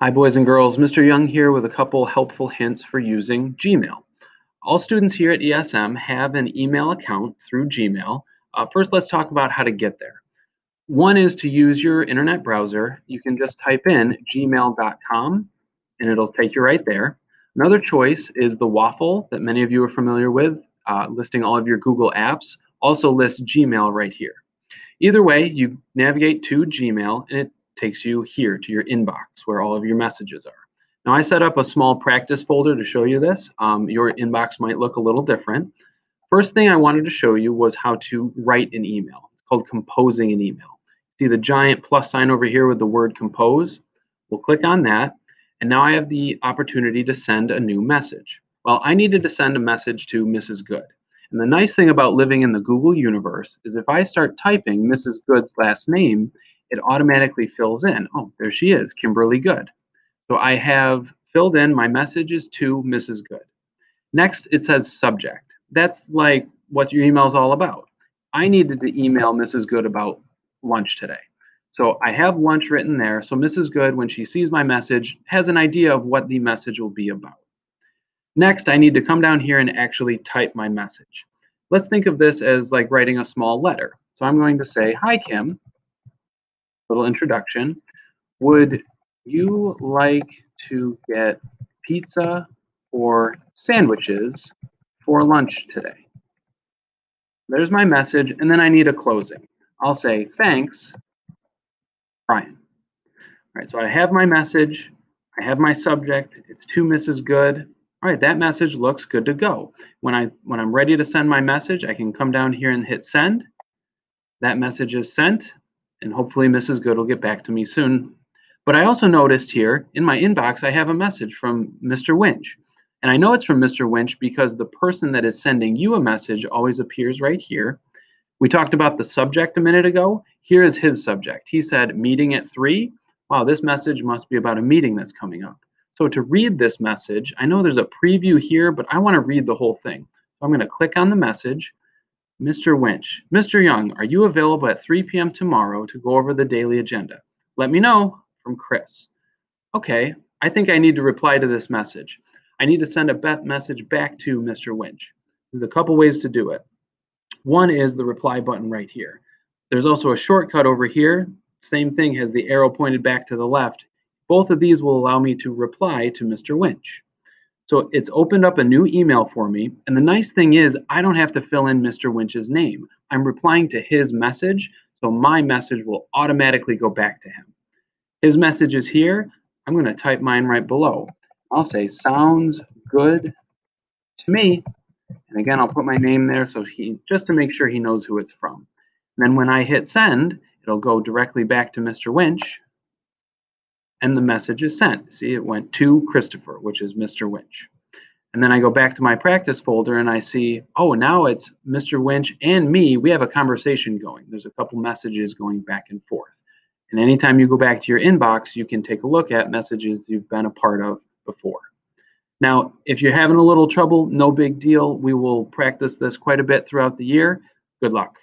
Hi, boys and girls. Mr. Young here with a couple helpful hints for using Gmail. All students here at ESM have an email account through Gmail. First, let's talk about how to get there. One is to use your internet browser. You can just type in gmail.com and it'll take you right there. Another choice is the waffle that many of you are familiar with, listing all of your Google apps. Also lists Gmail right here. Either way, you navigate to Gmail and it takes you here to your inbox where all of your messages are. Now I set up a small practice folder to show you this. Your inbox might look a little different. First thing I wanted to show you was how to write an email. It's called composing an email. See the giant plus sign over here with the word compose? We'll click on that, and now I have the opportunity to send a new message. Well, I needed to send a message to Mrs. Good. And the nice thing about living in the Google universe is if I start typing Mrs. Good's last name, it automatically fills in. Oh, there she is, Kimberly Good. So I have filled in my messages to Mrs. Good. Next, it says subject. That's like what your email is all about. I needed to email Mrs. Good about lunch today. So I have lunch written there. So Mrs. Good, when she sees my message, has an idea of what the message will be about. Next, I need to come down here and actually type my message. Let's think of this as like writing a small letter. So I'm going to say, hi, Kim, little introduction. Would you like to get pizza or sandwiches for lunch today? There's my message, and then I need a closing. I'll say, thanks, Brian. All right, so I have my message, I have my subject, it's to Mrs. Good. All right, that message looks good to go. When I'm ready to send my message, I can come down here and hit send. That message is sent, and hopefully Mrs. Good will get back to me soon. But I also noticed here in my inbox, I have a message from Mr. Winch. And I know it's from Mr. Winch because the person that is sending you a message always appears right here. We talked about the subject a minute ago. Here is his subject. He said, meeting at 3. Wow, this message must be about a meeting that's coming up. So to read this message, I know there's a preview here, but I want to read the whole thing. So I'm going to click on the message. Mr. Winch, Mr. Young, are you available at 3 p.m. tomorrow to go over the daily agenda? Let me know, from Chris. Okay, I think I need to reply to this message. I need to send a message back to Mr. Winch. There's a couple ways to do it. One is the reply button right here. There's also a shortcut over here. Same thing, has the arrow pointed back to the left. Both of these will allow me to reply to Mr. Winch. So it's opened up a new email for me. And the nice thing is I don't have to fill in Mr. Winch's name. I'm replying to his message, so my message will automatically go back to him. His message is here. I'm going to type mine right below. I'll say, sounds good to me. And again, I'll put my name there so just to make sure he knows who it's from. And then when I hit send, it'll go directly back to Mr. Winch, and the message is sent. See, it went to Christopher, which is Mr. Winch. And then I go back to my practice folder and I see, oh, now it's Mr. Winch and me. We have a conversation going. There's a couple messages going back and forth. And anytime you go back to your inbox, you can take a look at messages you've been a part of before. Now, if you're having a little trouble, no big deal. We will practice this quite a bit throughout the year. Good luck.